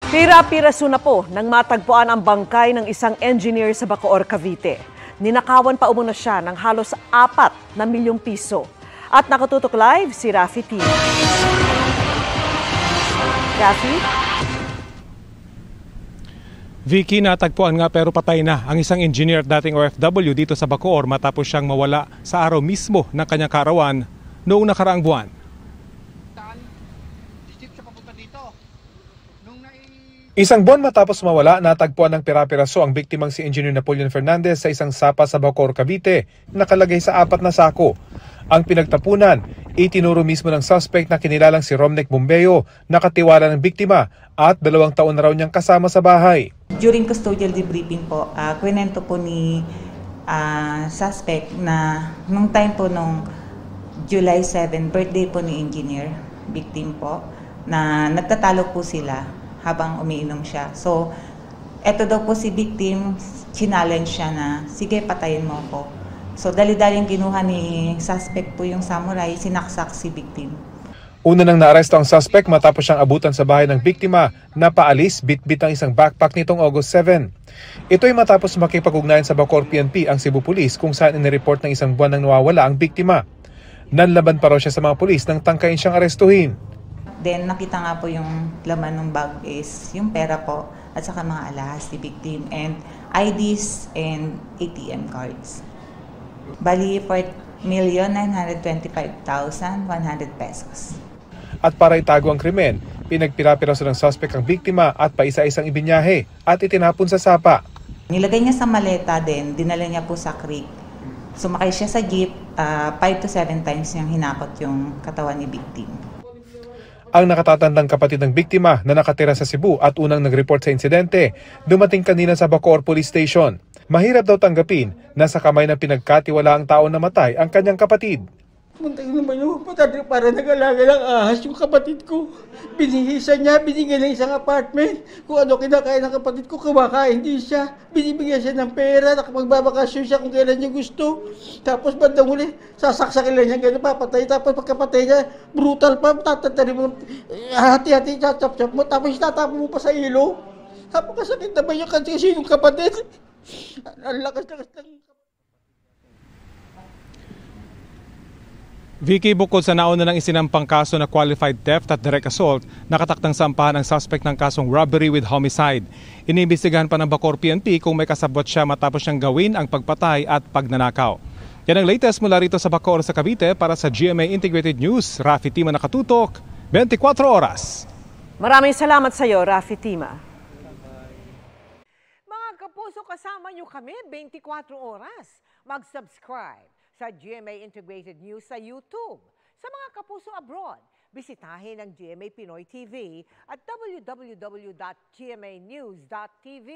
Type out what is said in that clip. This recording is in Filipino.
Pira-piraso na po nang matagpuan ang bangkay ng isang engineer sa Bacoor, Cavite. Ninakawan pa umano siya ng halos 4 na milyong piso. At nakatutok live si Rafi T. Rafi? Vicky, natagpuan nga pero patay na ang isang engineer at dating OFW dito sa Bacoor matapos siyang mawala sa araw mismo ng kanyang kaarawan noong nakaraang buwan. Isang buwan matapos mawala, natagpuan ng pira-piraso ang biktimang si Engineer Napoleon Fernandez sa isang sapa sa Bacoor, Cavite, nakalagay sa 4 na sako. Ang pinagtapunan, itinuro mismo ng suspect na kinilalang si Romnec Bombeo, nakatiwala ng biktima at 2 taon na raw niyang kasama sa bahay. During custodial debriefing po, kwento po ni suspect na nung time po nung July 7, birthday po ni engineer, victim po, na nagtatalo po sila habang umiinom siya. So, eto daw po si victim, challenge siya na, sige patayin mo ako. So, dali-daling kinuha ni suspect po yung samurai, sinaksak si victim. Una nang naaresto ang suspect matapos siyang abutan sa bahay ng biktima na paalis bit-bit ang isang backpack nitong August 7. Ito'y matapos makipag-ugnayan sa Bacoor PNP ang Cebu Police kung saan inireport ng isang buwan nang nawawala ang biktima. Nanlaban pa raw siya sa mga pulis nang tangkain siyang arestuhin. Then nakita nga po yung laman ng bag is yung pera po at saka mga alahas ni victim and IDs and ATM cards. Bali 4,925,100 pesos. At para itago ang krimen, pinagpira-piraso ng suspect ang biktima at paisa-isang ibinyahe at itinapon sa sapa. Nilagay niya sa maleta din, dinala niya po sa creek. Sumakay siya sa jeep, 5 to 7 times niyang hinakot yung katawan ni victim. Ang nakatatandang kapatid ng biktima na nakatira sa Cebu at unang nag-report sa insidente, dumating kanina sa Bacoor Police Station. Mahirap daw tanggapin na sa kamay ng pinagkatiwalaang tao na matay ang kanyang kapatid. Muntay naman yung patadri para nag-alaga ng ahas yung kapatid ko. Binihisan niya, binigyan ng isang apartment. Kung ano kinakain ng kapatid ko, kumakain din siya. Binibigyan siya ng pera, nakapagbabakasyon siya kung kailan niya gusto. Tapos bandang huli, sasaksakin lang niya gano'n, papatay. Tapos pagkapatay niya, brutal pa, tatatari mo, hati-hati, chop-chop mo. Tapos tatapon mo pa sa ilo. Tapos kasakit naman yung kasi yung kapatid. Ang lakas-lakas ng... Vicky, bukod sa nauna ng isinampang kaso na qualified theft at direct assault, nakatakdang sampahan ang suspect ng kasong robbery with homicide. Iniimbestigahan pa ng Bacoor PNP kung may kasabwat siya matapos siyang gawin ang pagpatay at pagnanakaw. Yan ang latest mula rito sa Bacoor sa Cavite para sa GMA Integrated News. Rafi Tima nakatutok, 24 oras. Maraming salamat sa iyo, Rafi Tima. Mga kapuso, kasama niyo kami 24 oras. Mag-subscribe sa GMA Integrated News sa YouTube. Sa mga kapuso abroad, bisitahin ang GMA Pinoy TV at www.gmanews.tv.